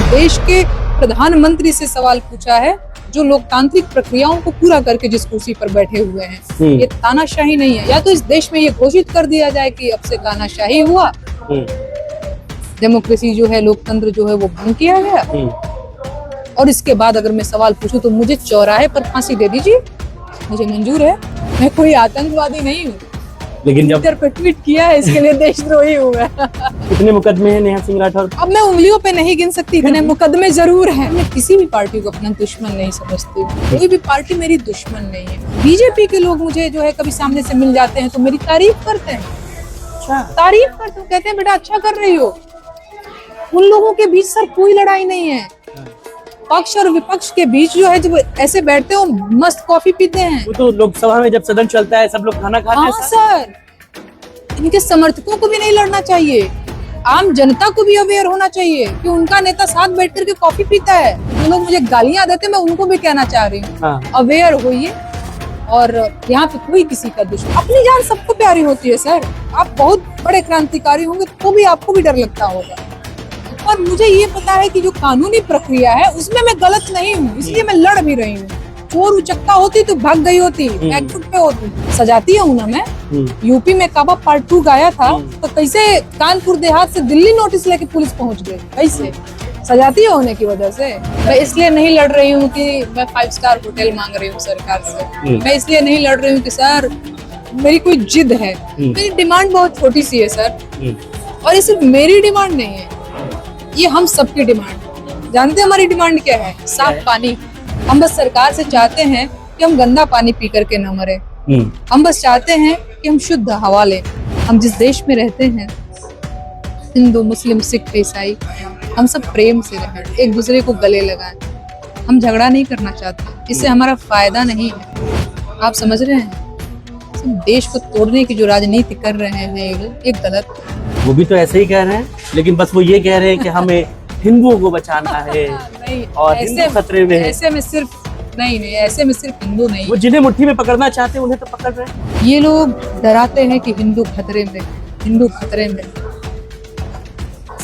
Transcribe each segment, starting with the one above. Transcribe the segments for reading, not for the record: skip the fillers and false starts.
देश के प्रधानमंत्री से सवाल पूछा है जो लोकतांत्रिक प्रक्रियाओं को पूरा करके जिस कुर्सी पर बैठे हुए हैं। ये तानाशाही नहीं है। या तो इस देश में ये घोषित कर दिया जाए कि अब से तानाशाही हुआ, डेमोक्रेसी जो है, लोकतंत्र जो है वो भंग किया गया, और इसके बाद अगर मैं सवाल पूछूं तो मुझे चौराहे पर फांसी दे दीजिए, मुझे मंजूर है। मैं कोई आतंकवादी नहीं हूँ, लेकिन जब पर ट्वीट किया है इसके लिए देशद्रोही हूँ मैं। कितने मुकदमे हैं नेहा सिंह राठौर? अब मैं उंगलियों पे नहीं गिन सकती, इतने मुकदमे जरूर हैं। मैं किसी भी पार्टी को अपना दुश्मन नहीं समझती, कोई भी पार्टी मेरी दुश्मन नहीं है। बीजेपी के लोग मुझे जो है कभी सामने से मिल जाते हैं तो मेरी तारीफ करते हैं, तारीफ करते हैं, कहते हैं बेटा अच्छा कर रही हो। उन लोगों के बीच सर कोई लड़ाई नहीं है। पक्ष और विपक्ष के बीच जो है, जब ऐसे बैठते हो मस्त कॉफी पीते हैं। वो तो लोकसभा में जब सदन चलता है सब लोग खाना खाते हैं। हाँ सर, इनके समर्थकों को भी नहीं लड़ना चाहिए, आम जनता को भी अवेयर होना चाहिए कि उनका नेता साथ बैठ करके कॉफी पीता है। जो लोग मुझे गालियां देते हैं मैं उनको भी कहना चाह रही हूँ, अवेयर होइए। और यहाँ पे कोई किसी का दुश्मन, अपनी जान सबको प्यारी होती है सर। आप बहुत बड़े क्रांतिकारी होंगे तो भी आपको भी डर लगता होगा। और मुझे ये पता है कि जो कानूनी प्रक्रिया है उसमें मैं गलत नहीं हूँ, इसलिए मैं लड़ भी रही हूँ। चोर उचक्का होती तो भाग गई होती, बैकफुट पे होती। सजाती हूँ ना मैं। यूपी में काबा पार्ट 2 गाया था तो कैसे कानपुर देहात से दिल्ली नोटिस लेके पुलिस पहुंच गई, कैसे सजाती होने की वजह से। मैं इसलिए नहीं लड़ रही हूँ कि मैं 5 स्टार होटल मांग रही हूँ सरकार से। मैं इसलिए नहीं लड़ रही हूँ कि सर मेरी कोई जिद है। मेरी डिमांड बहुत छोटी सी है सर, और ये सिर्फ मेरी डिमांड नहीं है, ये हम सबकी डिमांड। जानते हैं हमारी डिमांड क्या है? साफ पानी। हम बस सरकार से चाहते हैं कि हम गंदा पानी पी करके न मरे। हम बस चाहते हैं कि हम शुद्ध हवा लें। हम जिस देश में रहते हैं, हिंदू मुस्लिम सिख ईसाई, हम सब प्रेम से रहें, एक दूसरे को गले लगाएं। हम झगड़ा नहीं करना चाहते, इससे हमारा फायदा नहीं है। आप समझ रहे हैं? देश को तोड़ने की जो राजनीति कर रहे हैं ये लोग, ये गलत। वो भी तो ऐसे ही कह रहे हैं, लेकिन बस वो ये कह रहे हैं कि हमें हिंदुओं को बचाना है नहीं, और हिंदू खतरे में है। ऐसे में सिर्फ नहीं, ऐसे में सिर्फ हिंदू नहीं, वो जिन्हें मुट्ठी में पकड़ना चाहते हैं उन्हें तो पकड़ रहे हैं। ये लोग डराते हैं कि हिंदू खतरे में, हिंदू खतरे में।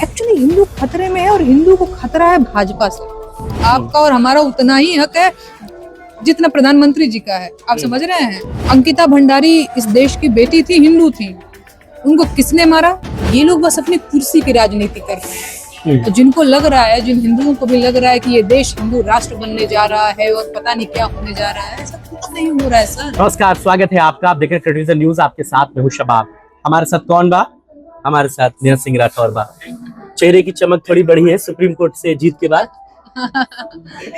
एक्चुअली हिंदू खतरे में है, और हिंदू को खतरा है भाजपा से। आपका और हमारा उतना ही हक है जितना प्रधानमंत्री जी का है। आप समझ रहे हैं? अंकिता भंडारी इस देश की बेटी थी, हिंदू थी, उनको किसने मारा? ये लोग बस अपनी कुर्सी की राजनीति कर रहे हैं। तो जिनको लग रहा है, जिन हिंदुओं को भी लग रहा है कि ये देश हिंदू राष्ट्र बनने जा रहा है और पता नहीं क्या होने जा रहा है, ऐसा कुछ नहीं हो रहा है सर। नमस्कार, स्वागत है आपका। आप देख रहे हैं टेलीविजन न्यूज, आपके साथ में हूँ शबाब। हमारे साथ कौन बा? हमारे साथ नेहा सिंह राठौर बा। चेहरे की चमक थोड़ी बढ़ी है सुप्रीम कोर्ट से जीत के बाद।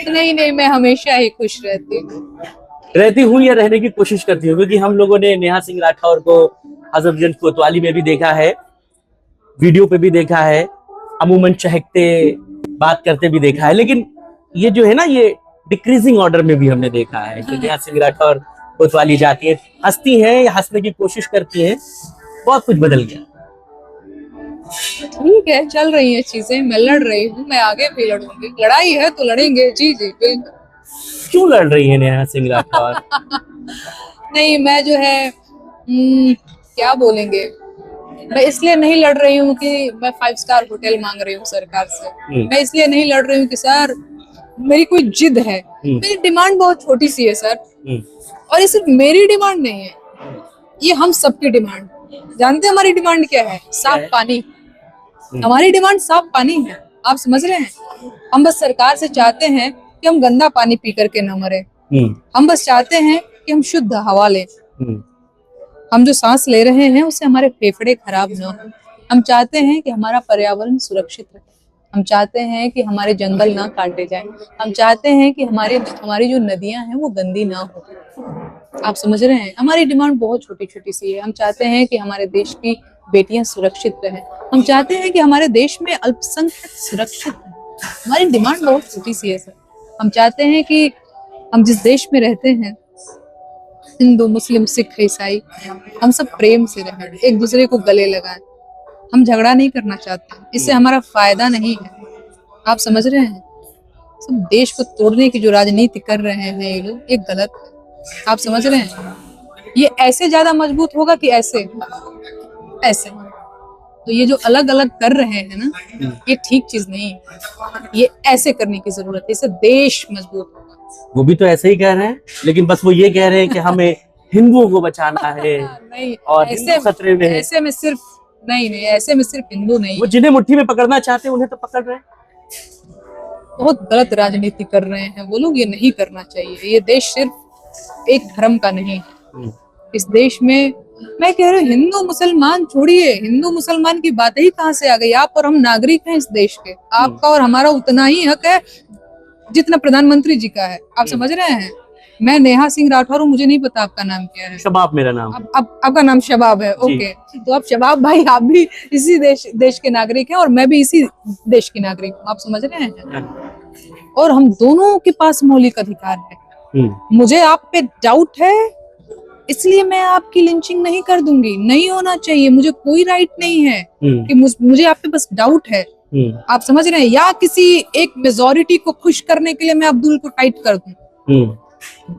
नहीं, मैं हमेशा ही खुश रहती हूँ या रहने की कोशिश करती हूँ, क्योंकि हम लोगों ने नेहा सिंह राठौर को हजरतगंज कोतवाली में भी देखा है, वीडियो पे भी देखा है, अमूमन चहकते बात करते भी देखा है, लेकिन ये जो है ना, ये डिक्रीजिंग ऑर्डर में भी हमने देखा है कि नेहा सिंह राठौर कोतवाली जाती है, हंसती है या हंसने की कोशिश करती है। बहुत कुछ बदल गया। ठीक है, चल रही है चीजें, मैं लड़ रही हूँ, मैं आगे भी लड़ूंगी। लड़ाई है तो लड़ेंगे। जी बिल्कुल। क्यों लड़ रही है नेहा सिंह राठौर? नहीं, मैं जो है क्या बोलेंगे, मैं इसलिए नहीं लड़ रही हूँ कि मैं 5 स्टार होटल मांग रही हूँ सरकार से। मैं इसलिए नहीं लड़ रही हूँ कि सर मेरी कोई जिद है। मेरी डिमांड बहुत छोटी सी है सर, और ये सिर्फ मेरी डिमांड नहीं है, ये हम सबकी डिमांड। जानते हैं हमारी डिमांड क्या है? साफ पानी। हमारी डिमांड साफ पानी है। आप समझ रहे हैं? हम बस सरकार से चाहते हैं कि हम गंदा पानी पी करके न मरे। हम बस चाहते हैं कि हम शुद्ध हवा लें। हम जो सांस ले रहे हैं उससे हमारे फेफड़े खराब न हो। हम चाहते हैं कि हमारा पर्यावरण सुरक्षित रहे। हम चाहते हैं कि हमारे जंगल ना काटे जाएं। हम चाहते हैं कि हमारी जो नदियां हैं वो गंदी ना हो। आप समझ रहे हैं? हमारी डिमांड बहुत छोटी छोटी सी है। हम चाहते हैं कि हमारे देश की बेटियां सुरक्षित रहें। हम चाहते हैं कि हमारे देश में अल्पसंख्यक सुरक्षित रहें। हमारी डिमांड बहुत छोटी सी है सर। हम चाहते हैं कि हम जिस देश में रहते हैं, हिंदू मुस्लिम सिख ईसाई, हम सब प्रेम से रहें, एक दूसरे को गले लगाएं। हम झगड़ा नहीं करना चाहते, इससे हमारा फायदा नहीं है। आप समझ रहे हैं? सब देश को तोड़ने की जो राजनीति कर रहे हैं ये लोग, ये गलत है। आप समझ रहे हैं? ये ऐसे ज्यादा मजबूत होगा कि ऐसे तो ये जो अलग अलग कर रहे हैं ना, ये ठीक चीज नहीं है। ये ऐसे करने की जरूरत है, इससे देश मजबूत होगा। वो भी तो ऐसे ही कह रहे हैं, लेकिन बस वो ये कह रहे हैं कि हमें हिंदुओं को बचाना है नहीं, और ऐसे हिंदू खतरे में है। ऐसे में सिर्फ नहीं, ऐसे में सिर्फ हिंदू नहीं, वो जिन्हें मुट्ठी में पकड़ना चाहते हैं उन्हें तो पकड़ रहे हैं। बहुत गलत राजनीति कर रहे हैं वो लोग। ये नहीं करना चाहिए। ये देश सिर्फ एक धर्म का नहीं है। इस देश में मैं कह रही हूँ, हिंदू मुसलमान छोड़िए, हिंदू मुसलमान की बात ही कहाँ से आ गई। आप और हम नागरिक हैं इस देश के, आपका और हमारा उतना ही हक है जितना प्रधानमंत्री जी का है। आप समझ रहे हैं। मैं नेहा सिंह राठौर हूँ, मुझे नहीं पता आपका नाम क्या है। शबाब मेरा नाम। अब आपका नाम शबाब है, ओके। तो आप शबाब भाई, आप भी इसी देश के नागरिक हैं और मैं भी इसी देश की नागरिक हूँ। आप समझ रहे हैं। और हम दोनों के पास मौलिक अधिकार है। मुझे आप पे डाउट है, इसलिए मैं आपकी लिंचिंग नहीं कर दूंगी। नहीं होना चाहिए। मुझे कोई राइट नहीं है कि मुझे आप पे बस डाउट है। आप समझ रहे हैं। या किसी एक मेजोरिटी को खुश करने के लिए मैं अब्दुल को टाइट कर दूं,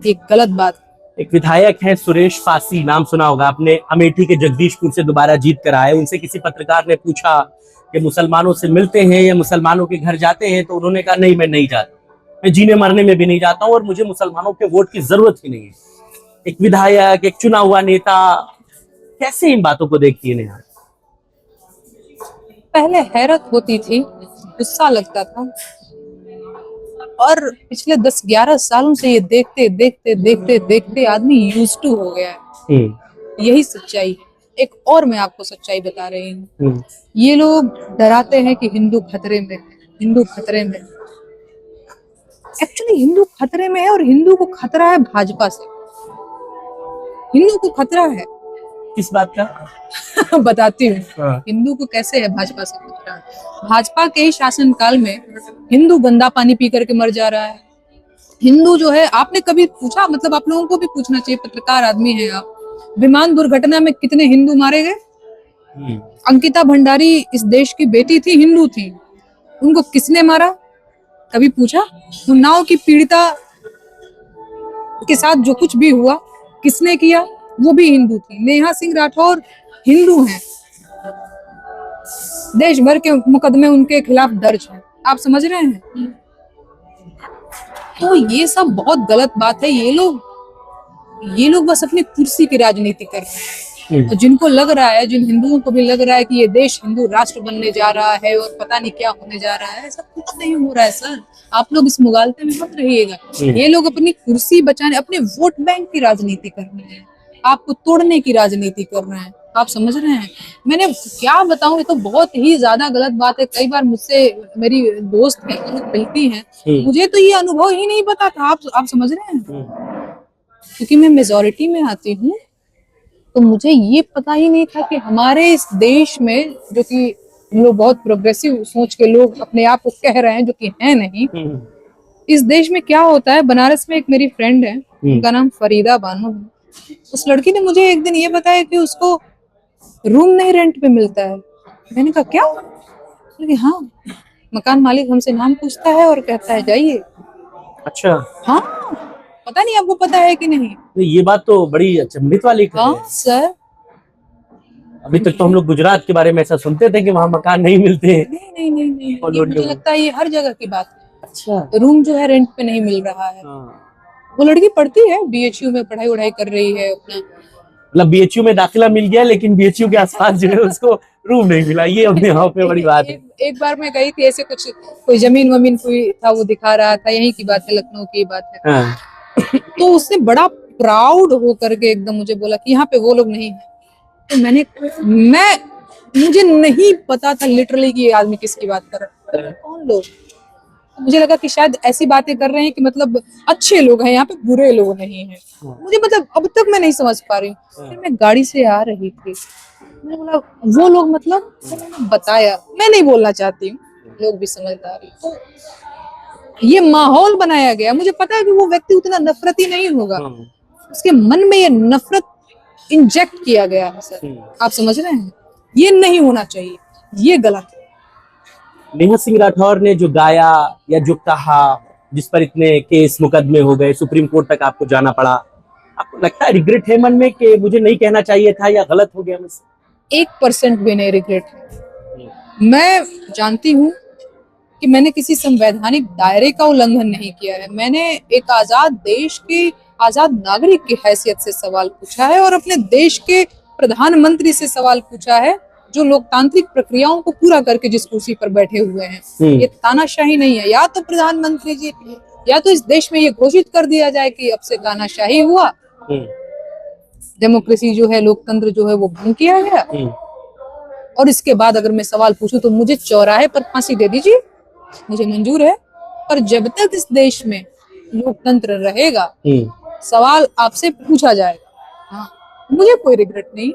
एक गलत बात। एक विधायक है सुरेश पासी, नाम सुना होगा आपने, अमेठी के जगदीशपुर से दोबारा जीत कर आए। उनसे किसी पत्रकार ने पूछा कि मुसलमानों से मिलते हैं या मुसलमानों के घर जाते हैं, तो उन्होंने कहा नहीं, मैं नहीं जाता, मैं जीने मरने में भी नहीं जाता हूँ और मुझे मुसलमानों के वोट की जरूरत ही नहीं है। एक विधायक, एक चुना हुआ नेता, कैसे इन बातों को देखती है नेहा? पहले हैरत होती थी, गुस्सा लगता था, और पिछले 10-11 सालों से ये देखते देखते देखते देखते आदमी यूज्ड टू हो गया है। यही सच्चाई है। एक और मैं आपको सच्चाई बता रही हूँ। ये लोग डराते हैं कि हिंदू खतरे में, हिंदू खतरे में। एक्चुअली हिंदू खतरे में है, और हिंदू को खतरा है भाजपा से। हिंदू को खतरा है किस बात का? बताती हूँ हिंदू को कैसे है भाजपा से खतरा। भाजपा के ही शासनकाल में हिंदू गंदा पानी पी करके मर जा रहा है। हिंदू जो है, आपने कभी पूछा, मतलब आप लोगों को भी पूछना चाहिए, पत्रकार आदमी है आप, विमान दुर्घटना में कितने हिंदू मारे गए? अंकिता भंडारी इस देश की बेटी थी, हिंदू थी, उनको किसने मारा? कभी पूछा? उन्नाव की पीड़िता के साथ जो कुछ भी हुआ किसने किया? वो भी हिंदू थी। नेहा सिंह राठौर हिंदू हैं, देश भर के मुकदमे उनके खिलाफ दर्ज हैं। आप समझ रहे हैं। तो ये सब बहुत गलत बात है। ये लोग बस अपनी कुर्सी की राजनीति कर रहे हैं। और जिनको लग रहा है, जिन हिंदुओं को भी लग रहा है कि ये देश हिंदू राष्ट्र बनने जा रहा है और पता नहीं क्या होने जा रहा है, ऐसा कुछ नहीं हो रहा है सर। आप लोग इस मुगालते में मत रहिएगा। ये लोग अपनी कुर्सी बचाने, अपने वोट बैंक की राजनीति कर रहे हैं, आपको तोड़ने की राजनीति कर रहे हैं। आप समझ रहे हैं। मैंने क्या बताऊं, ये तो बहुत ही ज्यादा गलत बात है। कई बार मुझसे मेरी दोस्त है, वो लोग कहती हैं, मुझे तो ये अनुभव ही नहीं पता था। आप समझ रहे हैं। क्योंकि मैं मेजोरिटी में आती हूँ, तो मुझे ये पता ही नहीं था कि हमारे इस देश में, जो कि लोग बहुत प्रोग्रेसिव सोच के लोग अपने आप को कह रहे हैं, जो कि है नहीं, इस देश में क्या होता है। बनारस में एक मेरी फ्रेंड है, उनका नाम फरीदा बानो है। उस लड़की ने मुझे एक दिन ये बताया कि उसको रूम नहीं रेंट पे मिलता है। मैंने कहा क्या? हाँ, मकान मालिक हमसे नाम पूछता है और कहता है जाइए। अच्छा। हाँ, पता नहीं आपको पता है कि नहीं। तो ये बात तो बड़ी अचंभित वाली है। हाँ सर, अभी तक तो हम लोग गुजरात के बारे में ऐसा सुनते थे कि वहाँ मकान नहीं मिलते। नहीं, ये मुझे लगता है ये हर जगह की बात है। अच्छा। रूम जो है रेंट पे नहीं मिल रहा है। वो लड़की पढ़ती है, बीएचयू में पढ़ाई वढ़ाई कर रही है अपना। मतलब बीएचयू में दाखिला मिल गया, लेकिन बीएचयू के आसपास जो है उसको रूम नहीं मिला। ये अपने यहाँ पे बड़ी बात है। एक बार मैं गई थी, ऐसे कुछ कोई जमीन वमीन कोई था, वो दिखा रहा था। यहीं की बात है, लखनऊ की बात है। तो उसने बड़ा प्राउड होकर के एकदम मुझे बोला कि यहाँ पे वो लोग नहीं है। तो मुझे नहीं पता था लिटरली कि ये आदमी किसकी बात कर रहा है, कौन लोग। मुझे लगा कि शायद ऐसी बातें कर रहे हैं कि मतलब अच्छे लोग हैं यहाँ पे, बुरे लोग नहीं हैं। मुझे मतलब अब तक मैं नहीं समझ पा रही हूँ। फिर मैं गाड़ी से आ रही थी, मैंने बोला वो लोग, मतलब मैंने बताया, मैं नहीं बोलना चाहती हूँ, लोग भी समझदार हैं। तो ये माहौल बनाया गया। मुझे पता है कि वो व्यक्ति उतना नफरती नहीं होगा, उसके मन में ये नफरत इंजेक्ट किया गया है सर। आप समझ रहे हैं। ये नहीं होना चाहिए, ये गलत है। नेहा सिंह राठौर ने जो गाया या जो कहा, जिस पर इतने केस मुकदमे हो गए, सुप्रीम कोर्ट तक आपको जाना पड़ा, आपको लगता है रिग्रेट है मन में कि मुझे नहीं कहना चाहिए था या गलत हो गया मुझसे? 1% भी नहीं रिग्रेट है। मैं जानती हूँ कि मैंने किसी संवैधानिक दायरे का उल्लंघन नहीं किया है। मैंने एक आजाद देश के आजाद नागरिक की हैसियत से सवाल पूछा है और अपने देश के प्रधानमंत्री से सवाल पूछा है, जो लोकतांत्रिक प्रक्रियाओं को पूरा करके जिस कुर्सी पर बैठे हुए हैं। ये तानाशाही नहीं है। या तो प्रधानमंत्री जी, या तो इस देश में ये घोषित कर दिया जाए कि अब से तानाशाही हुआ, डेमोक्रेसी जो है, लोकतंत्र जो है वो भंग किया गया, और इसके बाद अगर मैं सवाल पूछूं तो मुझे चौराहे पर फांसी दे दीजिए, मुझे मंजूर है। पर जब तक इस देश में लोकतंत्र रहेगा, सवाल आपसे पूछा जाएगा। हाँ, मुझे कोई रिग्रेट नहीं।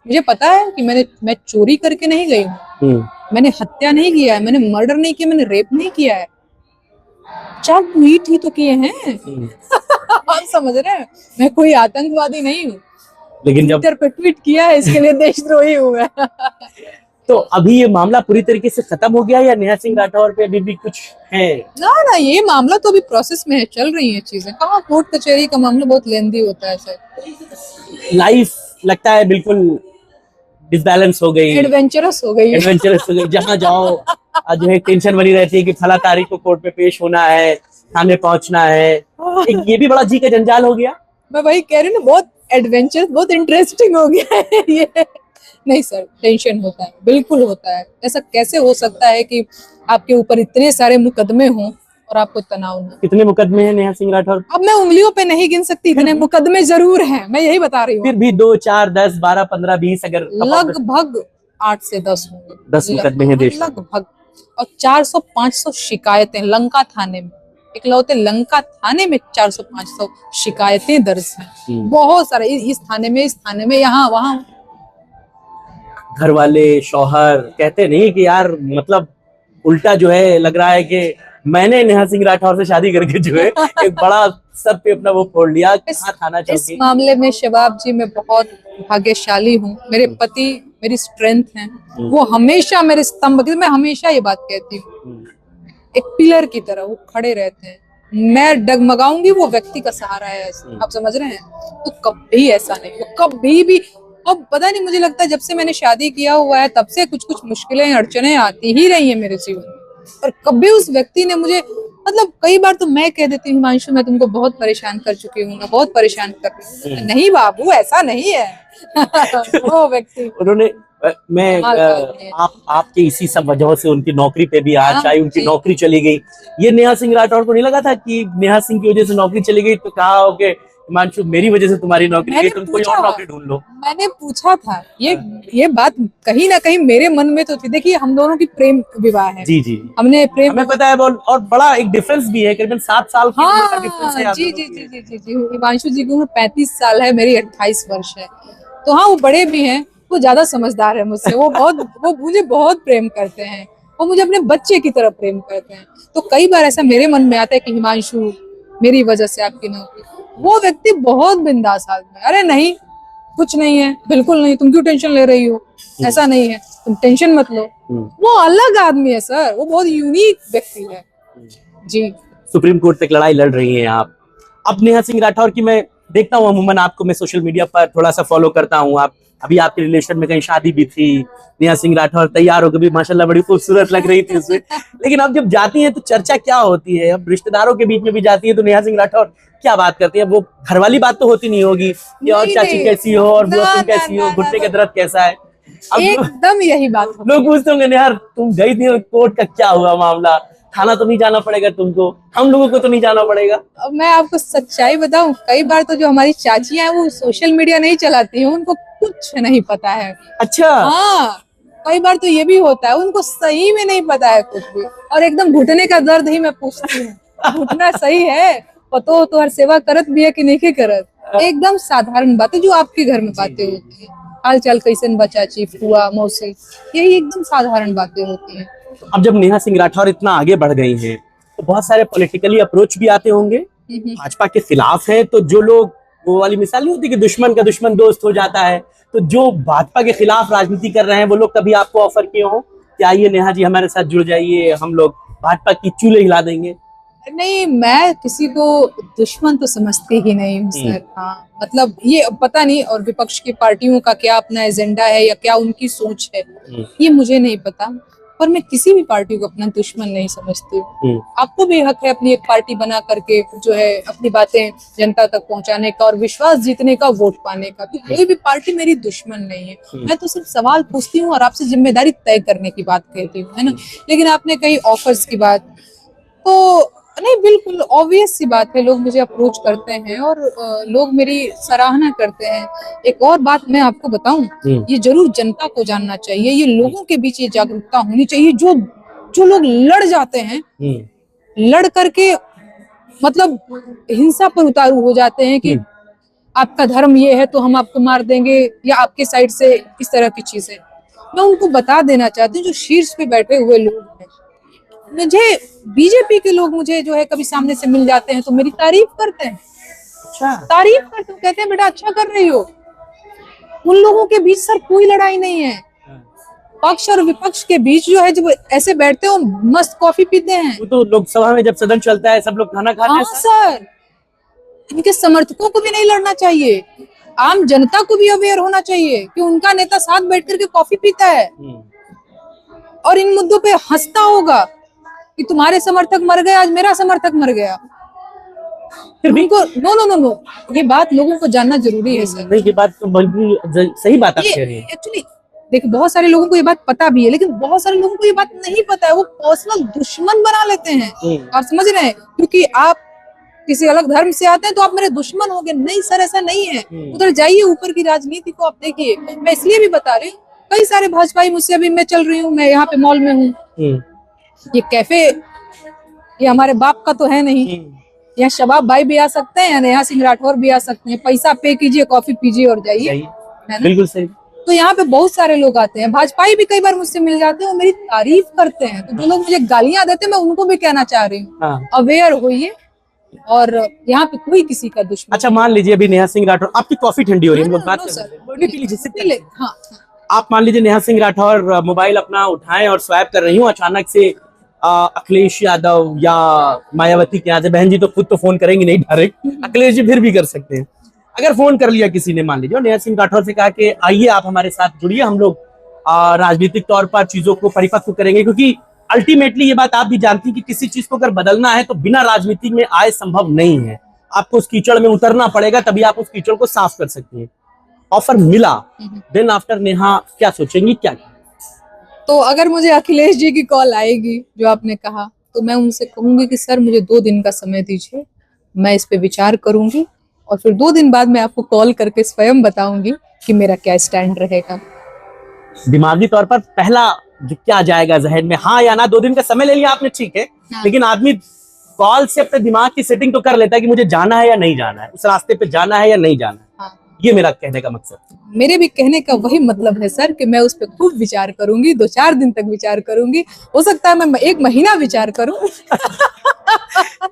मुझे पता है कि मैं चोरी करके नहीं गई हूँ, मैंने हत्या नहीं किया है, मैंने मर्डर नहीं किया, मैंने रेप नहीं किया है, 4 ट्वीट ही तो किए हैं। आप समझ रहे हैं, मैं कोई आतंकवादी नहीं हूँ, लेकिन जब ट्विटर पे ट्वीट किया है इसके लिए देशद्रोही हुआ। तो अभी ये मामला पूरी तरीके से खत्म हो गया या नेहा सिंह राठौर पे अभी भी कुछ है? ना, ये मामला तो अभी प्रोसेस में है, चल रही है चीजें। कहाँ कोर्ट कचहरी का मामला बहुत लेंदी होता है सर। लाइफ लगता है बिल्कुल डिसबैलेंस हो गई, एडवेंचरस हो गई। जहाँ जाओ जो है टेंशन बनी रहती है कि फला तारीख को कोर्ट में पेश होना है, थाने पहुंचना है। एक ये भी बड़ा जी का जंजाल हो गया। मैं वही कह रही हूँ ना, बहुत एडवेंचरस, बहुत इंटरेस्टिंग हो गया है ये। नहीं सर, टेंशन होता है, बिल्कुल होता है। ऐसा कैसे हो सकता है कि आपके ऊपर इतने सारे मुकदमे हों और आपको तनाव न? कितने मुकदमे हैं नेहा सिंह राठौर? अब मैं उंगलियों पे नहीं गिन सकती, इतने मुकदमे जरूर हैं, मैं यही बता रही हूँ। फिर भी 2, 4, 10, 12, 15, 20 अगर लगभग 8 से 10 होंगे। 10 मुकदमे हैं देश में लगभग। और 400-500 शिकायतें लंका थाने में, इकलौते लंका थाने में 400-500 शिकायतें दर्ज हैं। बहुत सारे, इस थाने में, यहाँ वहाँ। घर वाले, शौहर कहते नहीं कि यार, मतलब उल्टा जो है लग रहा है कि मैंने नेहा सिंह राठौर से शादी करके जो है एक बड़ा सर पे अपना वो फोड़ लिया। इस मामले में शबाब जी मैं बहुत भाग्यशाली हूँ। मेरे पति मेरी स्ट्रेंथ हैं, वो हमेशा मेरे स्तंभ, मैं हमेशा ये बात कहती हूँ, एक पिलर की तरह वो खड़े रहते हैं। मैं डगमगाऊंगी, वो व्यक्ति का सहारा है। आप समझ रहे हैं? तो कभी ऐसा नहीं, वो कभी भी। अब पता नहीं, मुझे लगता है जब से मैंने शादी किया हुआ है तब से कुछ कुछ मुश्किलें, अड़चने आती ही रही है मेरे जीवन में, और कभी उस व्यक्ति ने मुझे, मतलब कई बार तो मैं कह देती हूँ, हिमांशु मैं तुमको बहुत परेशान कर चुकी हूँ, मैं बहुत परेशान कर रही हूँ। नहीं बाबू, ऐसा नहीं है। वो व्यक्ति उन्होंने मैं आपके इसी सब वजह से उनकी नौकरी पे भी आज आई, उनकी नौकरी चली गई। ये नेहा सिंह राठौर को नहीं लगा था कि नेहा सिंह की वजह से नौकरी चली गई तो कहा हो कि हिमांशु मेरी वजह से तुम्हारी नौकरी गई, तुम कोई और नौकरी ढूंढ लो? मैंने पूछा था, ये बात कहीं ना कहीं मेरे मन में तो थी। देखिए, हम दोनों की प्रेम विवाह है। जी जी, हमने प्रेम, हमें पता है, और बड़ा एक डिफरेंस भी है, करीबन 7 साल की हाँ, डिफरेंस है। जी जी जी जी जी जी। हिमांशु जी को 35 साल है, मेरी 28 वर्ष है। तो हाँ, वो बड़े भी हैं, वो ज्यादा समझदार है मुझसे। वो मुझे बहुत प्रेम करते हैं, वो मुझे अपने बच्चे की तरह प्रेम करते हैं। तो कई बार ऐसा मेरे मन में आता है कि हिमांशु मेरी वजह से आपकी नौकरी। वो व्यक्ति बहुत बिंदास आदमी, अरे नहीं, कुछ नहीं है, बिल्कुल नहीं, तुम क्यों टेंशन ले रही हो, ऐसा नहीं है, तुम टेंशन मत लो। वो अलग आदमी है सर, वो बहुत यूनिक व्यक्ति है। जी, सुप्रीम कोर्ट तक लड़ाई लड़ रही हैं आप। अब नेहा सिंह राठौर की मैं देखता हूँ, अमूमन आपको मैं सोशल मीडिया पर थोड़ा सा फॉलो करता हूँ। आप अभी आपके रिलेशन में कहीं शादी भी थी, नेहा सिंह राठौर तैयार होकर भी माशाल्लाह बड़ी खूबसूरत लग रही थी उसमें। लेकिन अब जब जाती हैं तो चर्चा क्या होती है? अब रिश्तेदारों के बीच में भी जाती है तो नेहा सिंह राठौर क्या बात करती है? वो घर वाली बात तो होती नहीं होगी कि और चाची कैसी हो, और बुआ तुम कैसी हो, घुटने का दर्द कैसा है? एकदम यही बात लोग पूछते होंगे, यार तुम गई थी कोर्ट का क्या हुआ मामला, थाना तो नहीं जाना पड़ेगा तुमको, हम लोगों को तो नहीं जाना पड़ेगा? अब मैं आपको सच्चाई बताऊं, कई बार तो जो हमारी चाचियां हैं वो सोशल मीडिया नहीं चलाती हैं, उनको कुछ नहीं पता है। अच्छा, हाँ, कई बार तो ये भी होता है, उनको सही में नहीं पता है कुछ भी, और एकदम घुटने का दर्द ही मैं पूछती हूँ, घुटना सही है, पतो तो हर सेवा करत भी है कि नहीं करत? एकदम साधारण बातें जो आपके घर में बातें होती है, हाल चाल कैसे बचाची, फुआ, मौसी, यही एकदम साधारण बातें होती है। अब जब नेहा सिंह राठौर इतना आगे बढ़ गई हैं तो बहुत सारे पॉलिटिकली अप्रोच भी आते होंगे, भाजपा के खिलाफ है, तो जो लोग, वो वाली मिसाल नहीं होती कि दुश्मन का दुश्मन दोस्त हो जाता है, तो जो भाजपा के खिलाफ राजनीति कर रहे हैं वो लोग कभी आपको ऑफर किए हो कि आइए नेहा जी हमारे साथ जुड़ जाइए, हम लोग भाजपा की चूल्हे हिला देंगे? नहीं, मैं किसी को दुश्मन तो समझती ही नहीं हूँ सर। हाँ, मतलब ये पता नहीं, और विपक्ष की पार्टियों का क्या अपना एजेंडा है या क्या उनकी सोच है, ये मुझे नहीं पता। पर मैं किसी भी पार्टी को अपना दुश्मन नहीं समझती हूँ। आपको भी हक है अपनी एक पार्टी बना करके जो है अपनी बातें जनता तक पहुंचाने का और विश्वास जीतने का, वोट पाने का। तो कोई भी पार्टी मेरी दुश्मन नहीं है। मैं तो सिर्फ सवाल पूछती हूँ और आपसे जिम्मेदारी तय करने की बात कहती हूँ, है ना। लेकिन आपने कही ऑफर्स की बात, तो नहीं, बिल्कुल ऑब्वियस सी बात है, लोग मुझे अप्रोच करते हैं और लोग मेरी सराहना करते हैं। एक और बात मैं आपको बताऊं, ये जरूर जनता को जानना चाहिए, ये लोगों के बीच ये जागरूकता होनी चाहिए। जो जो लोग लड़ जाते हैं, लड़ करके मतलब हिंसा पर उतारू हो जाते हैं कि आपका धर्म ये है तो हम आपको मार देंगे, या आपके साइड से इस तरह की चीजें, मैं उनको बता देना चाहती हूँ जो शीर्ष पे बैठे हुए लोग हैं। मुझे बीजेपी के लोग मुझे जो है कभी सामने से मिल जाते हैं तो मेरी तारीफ करते हैं। अच्छा, तारीफ करते हैं, कहते हैं बेटा अच्छा कर रही हो। उन लोगों के बीच सर कोई लड़ाई नहीं है। पक्ष और विपक्ष के बीच जो है, जब ऐसे बैठते हो मस्त कॉफी पीते हैं। वो तो लोकसभा में जब सदन चलता है सब लोग खाना खाते हैं। हाँ सर, इनके समर्थकों को भी नहीं लड़ना चाहिए, आम जनता को भी अवेयर होना चाहिए कि उनका नेता साथ बैठ करके कॉफी पीता है और इन मुद्दों पे हंसता होगा कि तुम्हारे समर्थक मर गए, आज मेरा समर्थक मर गया। फिर उनको नो नो नो नो, ये बात लोगों को जानना जरूरी है सर। नहीं, ये बात तो बिल्कुल सही बात आप कह रही हैं। एक्चुअली देखिए, बहुत सारे लोगों को ये बात पता भी है, लेकिन बहुत सारे लोगों को ये बात नहीं पता है, वो पर्सनल दुश्मन बना लेते हैं। आप समझ रहे हैं, क्योंकि आप किसी अलग धर्म से आते हैं तो आप मेरे दुश्मन हो गए। नहीं सर, ऐसा नहीं है। उधर जाइए, ऊपर की राजनीति को आप देखिए। मैं इसलिए भी बता रही हूँ, कई सारे भाजपाई मुझसे, अभी मैं चल रही हूँ, मैं यहाँ पे मॉल में हूँ, ये कैफे ये हमारे बाप का तो है नहीं, यहाँ शबाब भाई भी आ सकते हैं, नेहा सिंह राठौर भी आ सकते हैं। पैसा पे कीजिए, कॉफी पीजिए और जाइए, है ना। बिल्कुल सही। तो यहाँ पे बहुत सारे लोग आते हैं, भाजपाई भी कई बार मुझसे मिल जाते हैं, वो मेरी तारीफ करते हैं। तो जो लोग मुझे गालियां देते हैं, मैं उनको भी कहना चाह रही हूँ, अवेयर होइए और यहाँ पे कोई किसी का दुश्मन। अच्छा, मान लीजिए अभी नेहा सिंह राठौर, आपकी कॉफी ठंडी हो रही है, हम लोग बात कर रहे हैं। आप मान लीजिए नेहा सिंह राठौर मोबाइल अपना उठाएं और स्वैप कर रही हूँ, अचानक से अखिलेश यादव या मायावती के यहाँ से, बहन जी तो खुद तो फोन करेंगे नहीं डायरेक्ट, अखिलेश जी फिर भी कर सकते हैं। अगर फोन कर लिया किसी ने, मान लीजिए नेहा सिंह राठौर से कहा कि आइए आप हमारे साथ जुड़िए, हम लोग राजनीतिक तौर पर चीजों को परिपक्व करेंगे, क्योंकि अल्टीमेटली ये बात आप भी जानती हैं कि किसी चीज को अगर बदलना है तो बिना राजनीति में आए संभव नहीं है। आपको उस कीचड़ में उतरना पड़ेगा, तभी आप उस कीचड़ को साफ कर सकती हैं। ऑफर मिला, देन आफ्टर नेहा क्या सोचेंगी, क्या? तो अगर मुझे अखिलेश जी की कॉल आएगी जो आपने कहा, तो मैं उनसे कहूंगी कि सर मुझे 2 दिन का समय दीजिए, मैं इस पे विचार करूंगी और फिर 2 दिन बाद मैं आपको कॉल करके स्वयं बताऊंगी कि मेरा क्या स्टैंड रहेगा। दिमागी तौर पर पहला जो क्या जाएगा जहन में, हाँ या ना? 2 दिन का समय ले लिया आपने, ठीक है, लेकिन आदमी कॉल से अपने दिमाग की सेटिंग तो कर लेता है कि मुझे जाना है या नहीं जाना है, उस रास्ते पे जाना है या नहीं जाना है। ये मेरा कहने का मकसद। मेरे भी कहने का वही मतलब है सर कि मैं उस पर खूब विचार करूंगी, 2-4 दिन तक विचार करूंगी, हो सकता है मैं 1 महीना विचार करूं।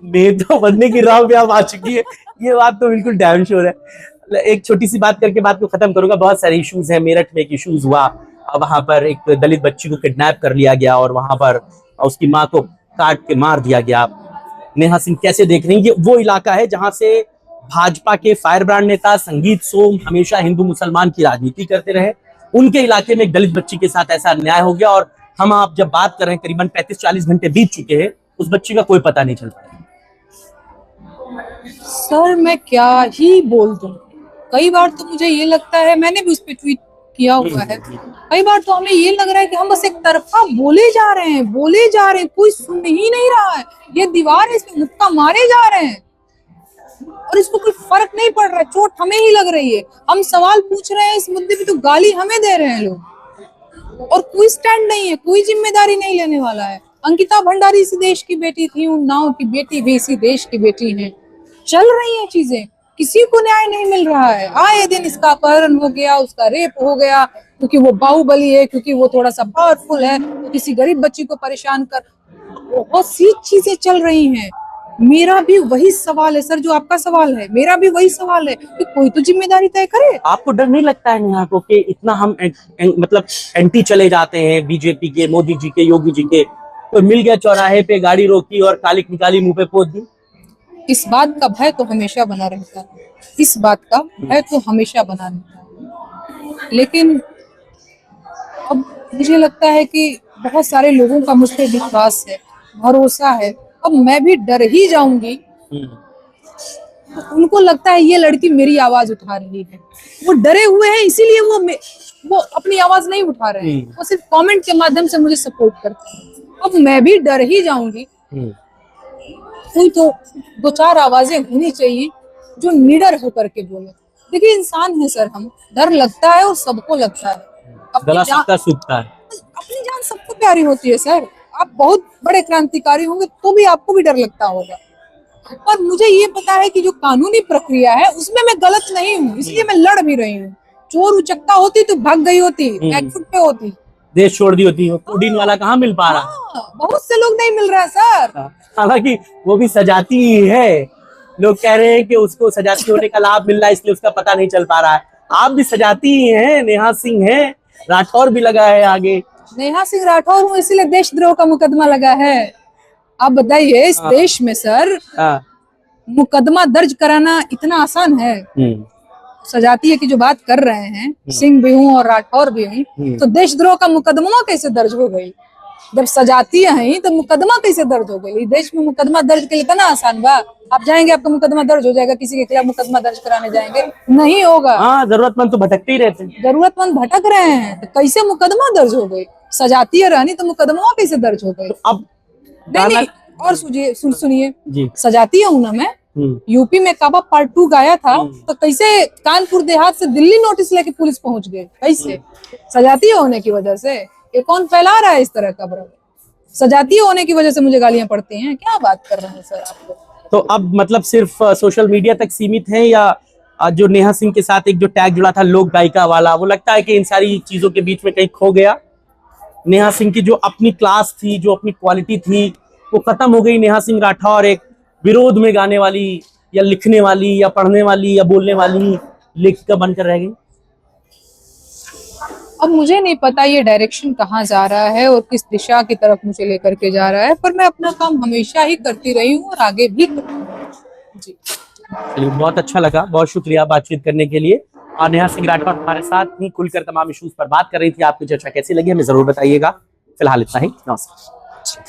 नेता बनने की राह पे आप आ चुकी है, ये बात तो बिल्कुल डैम श्योर है। एक छोटी सी बात करके बात को खत्म करूंगा। बहुत सारे इश्यूज हैं। मेरठ में एक इश्यूज हुआ, वहां पर एक दलित बच्ची को किडनैप कर लिया गया और वहां पर उसकी माँ को काट के मार दिया गया। नेहा सिंह कैसे देख रही हैं? ये वो इलाका है जहां से भाजपा के फायर ब्रांड नेता संगीत सोम हमेशा हिंदू मुसलमान की राजनीति करते रहे। उनके इलाके में एक दलित बच्ची के साथ ऐसा अन्याय हो गया और हम आप जब बात कर रहे हैं करीबन 35-40 घंटे बीत चुके हैं, उस बच्ची का कोई पता नहीं चल पाया। सर मैं क्या ही बोल दूं, कई बार तो मुझे ये लगता है, मैंने भी उस पर ट्वीट किया हुआ है, कई बार तो हमें ये लग रहा है कि हम बस एक तरफा बोले जा रहे हैं, कोई सुन ही नहीं रहा है। ये दीवार है, इसमें मुक्का मारे जा रहे हैं और इसको कोई फर्क नहीं पड़ रहा है, चोट हमें ही लग रही है। हम सवाल पूछ रहे हैं इस मुद्दे पे तो गाली हमें दे रहे हैं लोग, और कोई स्टैंड नहीं है, कोई जिम्मेदारी नहीं लेने वाला है। अंकिता भंडारी इसी देश की बेटी थी, उन्नाव की बेटी भी इसी देश की बेटी है। चल रही है चीजें, किसी को न्याय नहीं मिल रहा है। आए दिन इसका अपहरण हो गया, उसका रेप हो गया, क्योंकि वो बाहुबली है, क्योंकि वो थोड़ा सा पावरफुल है, तो किसी गरीब बच्ची को परेशान कर, बहुत सी चीजें चल रही हैं। मेरा भी वही सवाल है सर जो आपका सवाल है, मेरा भी वही सवाल है कि कोई तो जिम्मेदारी तय करे। आपको डर नहीं लगता है नेहा को कि इतना हम मतलब एंटी चले जाते हैं बीजेपी के, मोदी जी के, योगी जी के, तो मिल गया चौराहे पे गाड़ी रोकी और कालिक निकाली मुंह पे पोत दी? इस बात का भय तो हमेशा बना रहता है, इस बात का भय तो हमेशा बना रहता है। लेकिन अब मुझे लगता है कि बहुत सारे लोगों का मुझ पर विश्वास है, भरोसा है। अब मैं भी डर ही जाऊंगी। तो उनको लगता है ये लड़की मेरी आवाज उठा रही है, वो डरे हुए हैं, इसीलिए वो अपनी आवाज नहीं उठा रहे हैं, वो सिर्फ कमेंट के माध्यम से मुझे सपोर्ट करते हैं। अब मैं भी डर ही जाऊंगी। कोई तो दो चार आवाजें होनी चाहिए जो निडर होकर के बोले। देखिए इंसान है सर, हम डर लगता है और सबको लगता है। गला सूखता सूखता है। अपनी जान सबको प्यारी होती है सर। आप बहुत बड़े क्रांतिकारी होंगे तो भी आपको भी डर लगता होगा। पर मुझे ये पता है कि जो कानूनी प्रक्रिया है उसमें मैं गलत नहीं हूँ, इसलिए मैं लड़ भी रही हूँ। चोर उचक्का होती तो भाग गई होती, बैकफुट पे होती, देश छोड़ दी होती। पुडिन वाला कहाँ मिल पा रहा? बहुत से लोग नहीं मिल रहा है सर। हालांकि वो भी सजाती ही है। लोग कह रहे हैं कि उसको सजाती होने का लाभ मिल रहा है, इसलिए उसका पता नहीं चल पा रहा है। आप भी सजाती ही हैं, नेहा सिंह है, राठौर भी लगा है आगे। नेहा सिंह राठौर हूँ, इसीलिए देशद्रोह का मुकदमा लगा है। आप बताइए इस देश में सर मुकदमा दर्ज कराना इतना आसान है? सजाती है कि जो बात कर रहे हैं, सिंह भी हूँ और राठौर भी हूँ, तो देशद्रोह का मुकदमा कैसे दर्ज हो गई? जब सजाती है तो मुकदमा कैसे दर्ज हो गई? देश में मुकदमा दर्ज के लिए इतना आसान बा? आप जाएंगे आपका मुकदमा दर्ज हो जाएगा, किसी के खिलाफ मुकदमा दर्ज कराने जाएंगे नहीं होगा। हाँ, जरूरतमंद तो भटकते ही रहते हैं। जरूरतमंद भटक रहे हैं तो कैसे मुकदमा दर्ज हो गई? सजाती है रानी तो मुकदमा कैसे दर्ज हो गई? तो अब नहीं, और सुनिए जी, सजाती हूँ ना मैं। यूपी में काबा पार्ट 2 गाया था तो कैसे कानपुर देहात से दिल्ली नोटिस लेके पुलिस पहुंच गए? कैसे? सजाती होने की वजह से। ये कौन फैला रहा है इस तरह का भ्रम? सजाती होने की वजह से मुझे गालियां पड़ती हैं? क्या बात कर रहे हैं सर आप लोग? तो अब मतलब सिर्फ सोशल मीडिया तक सीमित है, या जो नेहा सिंह के साथ एक जो टैग जुड़ा था लोक गायिका वाला, वो लगता है कि इन सारी चीजों के बीच में कहीं खो गया? नेहा सिंह की जो अपनी क्लास थी, जो अपनी क्वालिटी थी, वो खत्म हो गई। नेहा सिंह राठौर एक विरोध में गाने वाली या लिखने वाली या पढ़ने वाली या बोलने वाली लेखिका बनकर रह गई। अब मुझे नहीं पता ये डायरेक्शन कहाँ जा रहा है और किस दिशा की तरफ मुझे लेकर के जा रहा है, पर मैं अपना काम हमेशा ही करती रही हूँ और आगे भी करूँगी। जी चलिए, बहुत अच्छा लगा, बहुत शुक्रिया बातचीत करने के लिए। और नेहा सिंह राठौर हमारे साथ ही खुलकर तमाम इश्यूज पर बात कर रही थी। आपकी चर्चा कैसी लगी हमें जरूर बताइएगा। फिलहाल इतना ही, नमस्कार।